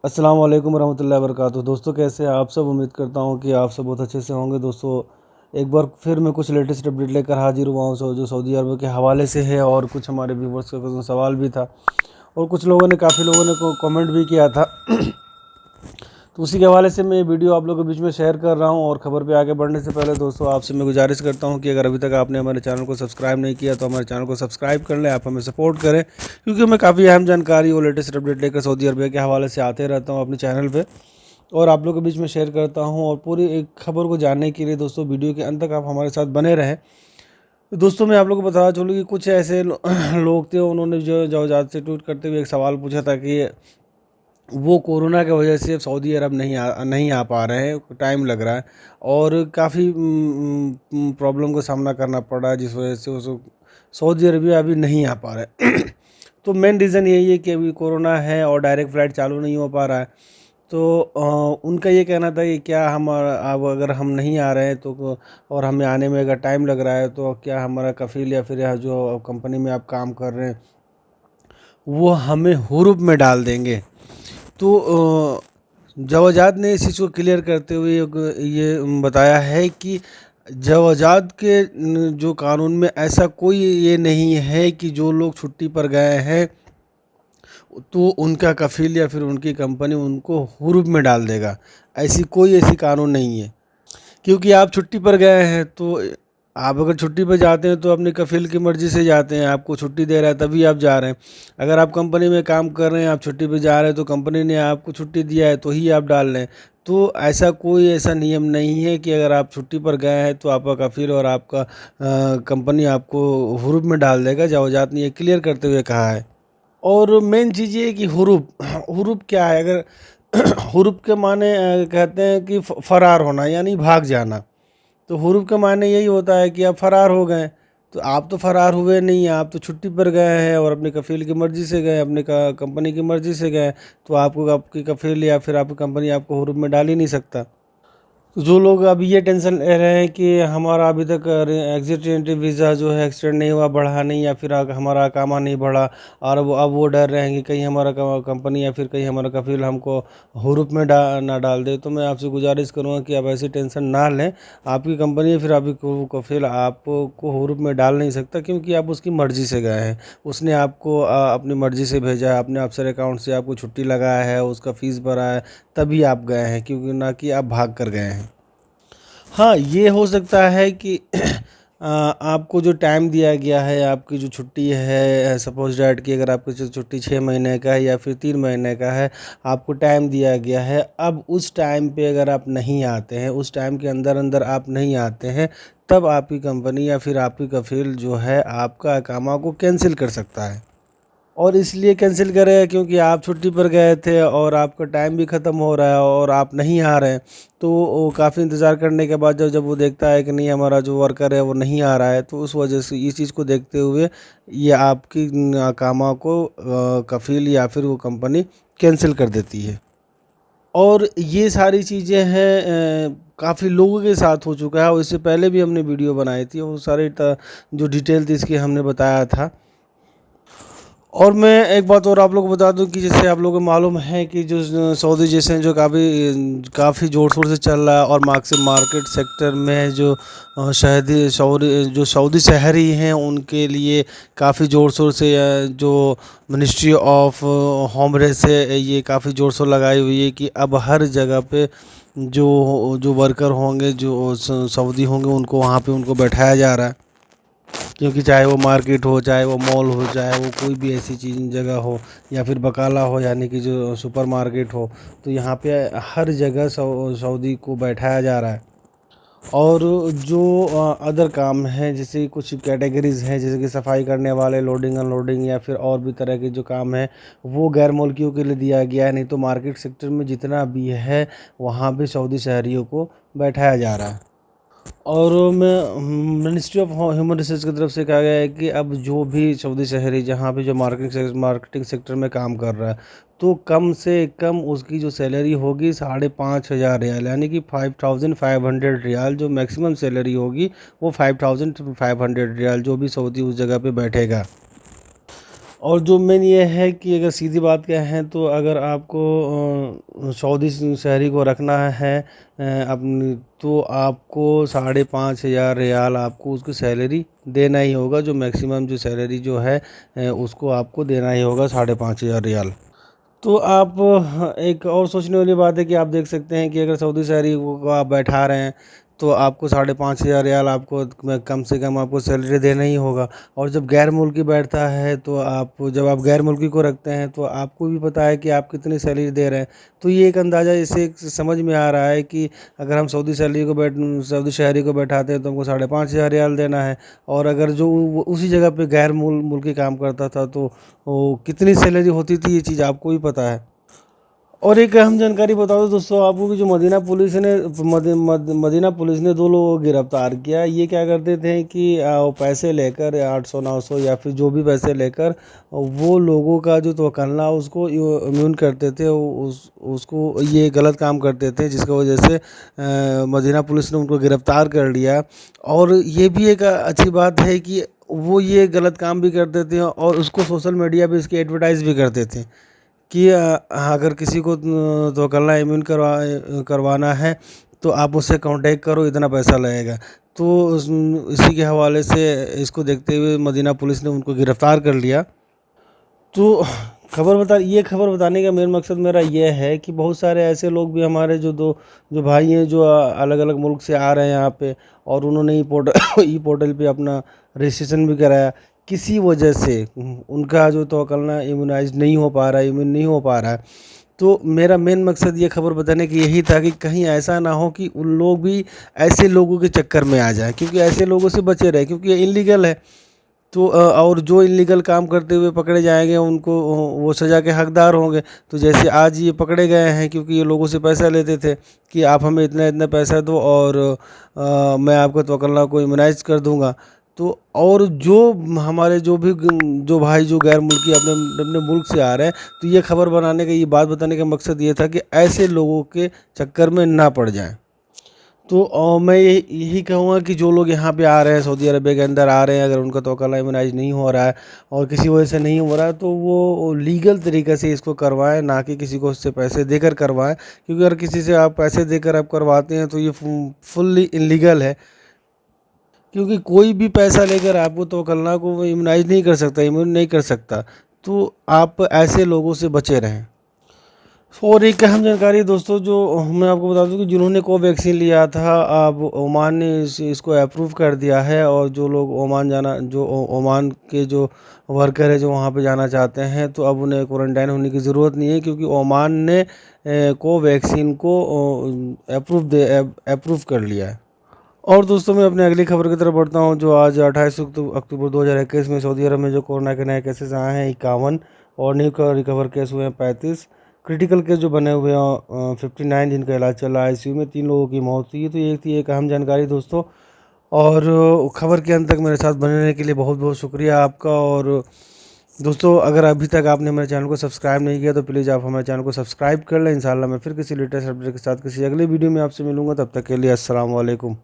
अस्सलाम वालेकुम रहमतुल्लाहि वबरकातुहू। दोस्तों कैसे हैं आप सब। उम्मीद करता हूं कि आप सब बहुत अच्छे से होंगे। दोस्तों एक बार फिर मैं कुछ लेटेस्ट अपडेट लेकर हाजिर हुआ हूं जो सऊदी अरब के हवाले से है, और कुछ हमारे व्यूवर्स का कुछ सवाल भी था, और कुछ लोगों ने काफ़ी लोगों ने कमेंट भी किया था। तो उसी के हवाले से मैं ये वीडियो आप लोगों के बीच में शेयर कर रहा हूं। और ख़बर पे आगे बढ़ने से पहले दोस्तों आपसे मैं गुजारिश करता हूं कि अगर अभी तक आपने हमारे चैनल को सब्सक्राइब नहीं किया तो हमारे चैनल को सब्सक्राइब कर लें, आप हमें सपोर्ट करें, क्योंकि मैं काफ़ी अहम जानकारी और लेटेस्ट अपडेट लेकर सऊदी अरब के हवाले से आते रहता हूँ अपने चैनल पर, और आप लोगों के बीच में शेयर करता हूँ। और पूरी एक खबर को जानने के लिए दोस्तों वीडियो के अंत तक आप हमारे साथ बने रहें। तो दोस्तों मैं आप लोगों को बताना चलूँ कि कुछ ऐसे लोग थे, उन्होंने जो जवाजात से ट्वीट करते हुए एक सवाल पूछा था कि वो कोरोना की वजह से सऊदी अरब नहीं आ पा रहे हैं, टाइम लग रहा है, और काफ़ी प्रॉब्लम का सामना करना पड़ रहा है, जिस वजह से वो सऊदी अरबिया अभी नहीं आ पा रहा है। तो मेन रीज़न यही है कि अभी कोरोना है और डायरेक्ट फ़्लाइट चालू नहीं हो पा रहा है। तो उनका ये कहना था कि क्या हम अब अगर हम नहीं आ रहे हैं तो, और हमें आने में अगर टाइम लग रहा है, तो क्या हमारा कफ़ील या फिर यहाँ जो कंपनी में आप काम कर रहे हैं वो हमें हुरूप में डाल देंगे। तो जवाजात ने इस चीज़ को क्लियर करते हुए ये बताया है कि जवाजात के जो कानून में ऐसा कोई ये नहीं है कि जो लोग छुट्टी पर गए हैं तो उनका कफ़ील या फिर उनकी कंपनी उनको हुरूप में डाल देगा। ऐसी कानून नहीं है, क्योंकि आप छुट्टी पर गए हैं तो आप अगर छुट्टी पर जाते हैं तो अपने कफ़ील की मर्ज़ी से जाते हैं, आपको छुट्टी दे रहा है तभी आप जा रहे हैं। अगर आप कंपनी में काम कर रहे हैं, आप छुट्टी पर जा रहे हैं, तो कंपनी ने आपको छुट्टी दिया है तो ही आप डाल रहे हैं। तो ऐसा नियम नहीं है कि अगर आप छुट्टी पर गए हैं तो आपका कफ़ील और आपका कंपनी आपको हुरूप में डाल देगा। जवाजात ने ये क्लियर करते हुए कहा है। और मेन चीज़ ये है कि हुरूप हुरूप क्या है। अगर हुरूप के माने कहते हैं कि फ़रार होना यानी भाग जाना। तो हुरूप का माने यही होता है कि आप फ़रार हो गए। तो आप तो फ़रार हुए नहीं हैं, आप तो छुट्टी पर गए हैं और अपने कफ़ील की मर्ज़ी से गए, अपने कंपनी की मर्ज़ी से गए। तो आपको आपकी कफ़ील या फिर आपकी कंपनी आपको हुरूप में डाल ही नहीं सकता। तो जो लोग अभी ये टेंशन ले रहे हैं कि हमारा अभी तक एग्जिट एंट्री वीज़ा जो है एक्सटेंड नहीं हुआ, बढ़ा नहीं, या फिर हमारा अकामा नहीं बढ़ा, और अब वो डर रहे हैं कि कहीं हमारा कंपनी या फिर कहीं हमारा कफ़ील हमको हुरूप में ना डाल दे, तो मैं आपसे गुजारिश करूँगा कि आप ऐसी टेंशन ना लें। आपकी कंपनी या फिर आपकी कफ़ील आपको हुरूप में डाल नहीं सकता, क्योंकि आप उसकी मर्ज़ी से गए हैं। उसने आपको अपनी मर्ज़ी से भेजा है, अपने अफसर अकाउंट से आपको छुट्टी लगाया है, उसका फ़ीस भरा है, तभी आप गए हैं, क्योंकि ना कि आप भाग कर गए हैं। हाँ, ये हो सकता है कि आपको जो टाइम दिया गया है, आपकी जो छुट्टी है, सपोज़ दैट कि अगर आपकी जो छुट्टी 6 महीने का है या फिर 3 महीने का है, आपको टाइम दिया गया है। अब उस टाइम पे अगर आप नहीं आते हैं, उस टाइम के अंदर आप नहीं आते हैं, तब आपकी कंपनी या फिर आपकी कफ़ील जो है आपका इकामा को कैंसिल कर सकता है। और इसलिए कैंसिल करें क्योंकि आप छुट्टी पर गए थे और आपका टाइम भी ख़त्म हो रहा है और आप नहीं आ रहे हैं। तो वो काफ़ी इंतज़ार करने के बाद जब वो देखता है कि नहीं, हमारा जो वर्कर है वो नहीं आ रहा है, तो उस वजह से इस चीज़ को देखते हुए ये आपकी कामा को कफ़ील या फिर वो कंपनी कैंसिल कर देती है। और ये सारी चीज़ें हैं काफ़ी लोगों के साथ हो चुका है, और इससे पहले भी हमने वीडियो बनाई थी, वो सारी जो डिटेल थी इसकी हमने बताया था। और मैं एक बात और आप लोगों को बता दूं कि जैसे आप लोगों को मालूम है कि जो सऊदी जैसे जो काफ़ी ज़ोर शोर से चल रहा है, और मार्केट सेक्टर में जो सऊदी शहरी हैं उनके लिए काफ़ी ज़ोर शोर से जो मिनिस्ट्री ऑफ होम रेस है ये काफ़ी ज़ोर शोर लगाई हुई है कि अब हर जगह पे जो जो वर्कर होंगे, जो सऊदी होंगे, उनको वहाँ पे उनको बैठाया जा रहा है। क्योंकि चाहे वो मार्केट हो, चाहे वो मॉल हो, चाहे वो कोई भी ऐसी चीज़ जगह हो, या फिर बकाला हो यानी कि जो सुपर मार्केट हो, तो यहाँ पे हर जगह सऊदी को बैठाया जा रहा है। और जो अदर काम हैं, जैसे कुछ कैटेगरीज़ हैं, जैसे कि सफाई करने वाले, लोडिंग अनलोडिंग, या फिर और भी तरह के जो काम हैं, वो गैर मुल्कियों के लिए दिया गया है। नहीं तो मार्केट सेक्टर में जितना भी है वहाँ भी सऊदी शहरियों को बैठाया जा रहा है। और मैं मिनिस्ट्री ऑफ ह्यूमन रिसोर्स की तरफ से कहा गया है कि अब जो भी सऊदी शहरी जहाँ पे जो मार्केटिंग सेक्टर में काम कर रहा है, तो कम से कम उसकी जो सैलरी होगी 5,500 रियाल, यानी कि 5,500 रियाल जो मैक्सिमम सैलरी होगी, वो 5,500 रियाल जो भी सऊदी उस जगह पे बैठेगा। और जो मेन ये है कि अगर सीधी बात क्या है तो अगर आपको सऊदी शहरी को रखना है अपनी, तो आपको 5,500 रियाल आपको उसकी सैलरी देना ही होगा। जो मैक्सिमम जो सैलरी जो है उसको आपको देना ही होगा 5,500 रियाल। तो आप एक और सोचने वाली बात है कि आप देख सकते हैं कि अगर सऊदी शहरी को आप बैठा रहे हैं तो आपको 5,500 रियाल आपको कम से कम आपको सैलरी देना ही होगा। और जब गैर मुल्की बैठता है तो जब आप गैर मुल्की को रखते हैं तो आपको भी पता है कि आप कितनी सैलरी दे रहे हैं। तो ये एक अंदाज़ा इससे एक समझ में आ रहा है कि अगर हम सऊदी शहरी को बैठाते हैं तो हमको 5,500 रियाल देना है। और अगर जो उसी जगह पे गैर मुल्की काम करता था तो वो कितनी सैलरी होती थी, ये चीज़ आपको भी पता है। और एक अहम जानकारी बता दो दोस्तों आपको कि जो मदीना पुलिस ने 2 लोगों को गिरफ्तार किया। ये क्या करते थे कि वो पैसे लेकर 800-900 या फिर जो भी पैसे लेकर वो लोगों का जो तवक्कुल उसको इम्यून करते थे, उसको ये गलत काम करते थे, जिसकी वजह से मदीना पुलिस ने उनको गिरफ्तार कर लिया। और ये भी एक अच्छी बात है कि वो ये गलत काम भी करते थे और उसको सोशल मीडिया पे इसकी एडवर्टाइज भी करते थे कि अगर किसी को तवक्कुल इम्यून करवाना है तो आप उससे कांटेक्ट करो, इतना पैसा लगेगा। तो इसी के हवाले से इसको देखते हुए मदीना पुलिस ने उनको गिरफ़्तार कर लिया। तो ये खबर बताने का मेन मकसद मेरा ये है कि बहुत सारे ऐसे लोग भी हमारे जो भाई हैं जो अलग अलग मुल्क से आ रहे हैं यहाँ पे, और उन्होंने ई पोर्टल पे अपना रजिस्ट्रेशन भी कराया। किसी वजह से उनका जो तवक्कुल इम्यूनाइज नहीं हो पा रहा है, इम्यून नहीं हो पा रहा है। तो मेरा मेन मकसद ये खबर बताने की यही था कि कहीं ऐसा ना हो कि उन लोग भी ऐसे लोगों के चक्कर में आ जाए, क्योंकि ऐसे लोगों से बचे रहे, क्योंकि ये इलीगल है। तो और जो इलीगल काम करते हुए पकड़े जाएंगे उनको वो सज़ा के हकदार होंगे। तो जैसे आज ये पकड़े गए हैं क्योंकि ये लोगों से पैसा लेते थे कि आप हमें इतना इतना पैसा दो और मैं आपका तवक्कुल को इम्यूनाइज कर दूंगा। तो और जो हमारे जो भाई जो गैर मुल्की अपने अपने मुल्क से आ रहे हैं, तो ये खबर बनाने का, ये बात बताने का मकसद ये था कि ऐसे लोगों के चक्कर में ना पड़ जाएं। तो मैं यही कहूँगा कि जो लोग यहाँ पे आ रहे हैं, सऊदी अरबिया के अंदर आ रहे हैं, अगर उनका तवक्कुल इम्यूनाइज नहीं हो रहा है और किसी वजह से नहीं हो रहा है तो वो लीगल तरीके से इसको करवाएं, ना कि किसी को उससे पैसे देकर करवाएं। क्योंकि अगर किसी से आप पैसे देकर आप करवाते हैं तो ये फुल्ली इलीगल है। क्योंकि कोई भी पैसा लेकर आपको तवक्कुल को इम्यूनाइज नहीं कर सकता, इम्यून नहीं कर सकता। तो आप ऐसे लोगों से बचे रहें। और एक अहम जानकारी दोस्तों, जो मैं आपको बता दूं कि जिन्होंने कोवैक्सीन लिया था, अब ओमान ने इसको अप्रूव कर दिया है। और जो लोग ओमान के जो वर्कर है जो वहाँ पे जाना चाहते हैं, तो अब उन्हें क्वारंटाइन होने की ज़रूरत नहीं है, क्योंकि ओमान ने कोवैक्सीन को अप्रूव कर लिया है। और दोस्तों मैं अपने अगली खबर की तरफ बढ़ता हूँ, जो आज 28 अक्टूबर 2021 में सऊदी अरब में जो कोरोना के नए केसेस आए हैं 51, और न्यू रिकवर केस हुए हैं 35, क्रिटिकल केस जो बने हुए हैं 59, जिनका इलाज चल रहा है ICU में। 3 लोगों की मौत हुई है। तो ये थी एक अहम जानकारी दोस्तों। और खबर के अंत तक मेरे साथ बने रहने के लिए बहुत बहुत शुक्रिया आपका। और दोस्तों अगर अभी तक आपने हमारे चैनल को सब्सक्राइब नहीं किया तो प्लीज़ आप हमारे चैनल को सब्सक्राइब कर लें। इंशाल्लाह मैं फिर किसी लेटेस्ट अपडेट के साथ किसी अगले वीडियो में आपसे मिलूंगा। तब तक के लिए अस्सलाम वालेकुम।